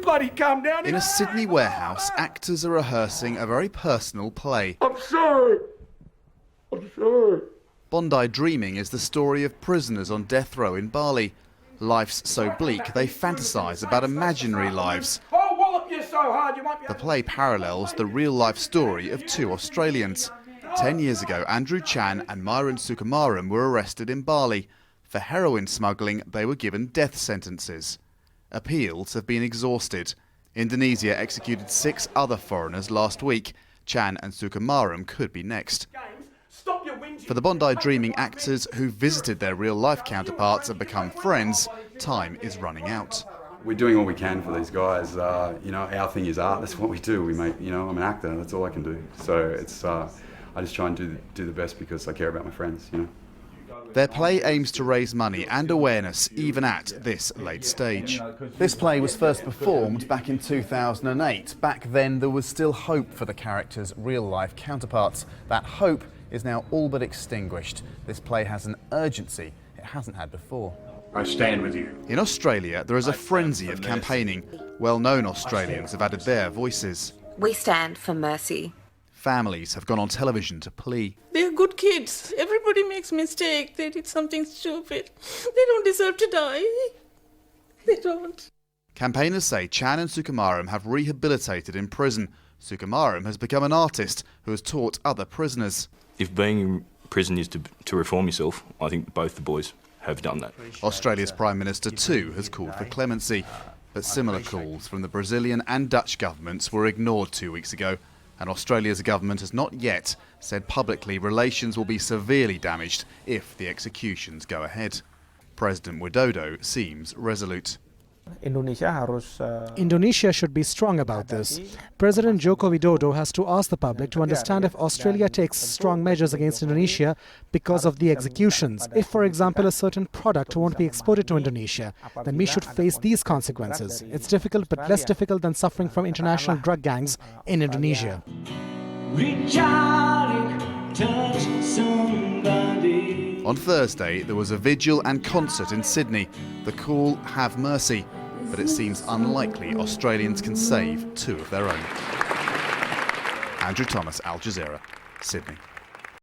bloody calm down. In a Sydney warehouse, actors are rehearsing a very personal play. I'm sorry. I'm sorry. Bondi Dreaming is the story of prisoners on death row in Bali. Life's so bleak, they fantasise about imaginary lives. I'll wallop you so hard you won't be... The play parallels the real-life story of two Australians. 10 years ago, Andrew Chan and Myron Sukumaran were arrested in Bali. For heroin smuggling, they were given death sentences. Appeals have been exhausted. Indonesia executed 6 other foreigners last week. Chan and Sukumaran could be next. For the Bondi Dreaming actors who visited their real-life counterparts and become friends, time is running out. We're doing all we can for these guys. You know, our thing is art. That's what we do. We make, you know, I'm an actor. That's all I can do. So it's, I just try and do the best because I care about my friends. You know. Their play aims to raise money and awareness even at this late stage. This play was first performed back in 2008. Back then there was still hope for the characters' real-life counterparts. That hope is now all but extinguished. This play has an urgency it hasn't had before. I stand with you. In Australia, there is a frenzy of campaigning. Well-known Australians have added their voices. We stand for mercy. Families have gone on television to plea. They're good kids. Everybody makes mistakes. They did something stupid. They don't deserve to die. They don't. Campaigners say Chan and Sukumaran have rehabilitated in prison. Sukumaran has become an artist who has taught other prisoners. If being in prison is to reform yourself, I think both the boys have done that. Australia's Prime Minister too has called for clemency. But similar calls from the Brazilian and Dutch governments were ignored 2 weeks ago. And Australia's government has not yet said publicly relations will be severely damaged if the executions go ahead. President Widodo seems resolute. Indonesia should be strong about this. President Joko Widodo has to ask the public to understand if Australia takes strong measures against Indonesia because of the executions. If, for example, a certain product won't be exported to Indonesia, then we should face these consequences. It's difficult, but less difficult than suffering from international drug gangs in Indonesia. On Thursday, there was a vigil and concert in Sydney. The call, have mercy. But it seems unlikely Australians can save 2 of their own. Andrew Thomas, Al Jazeera, Sydney.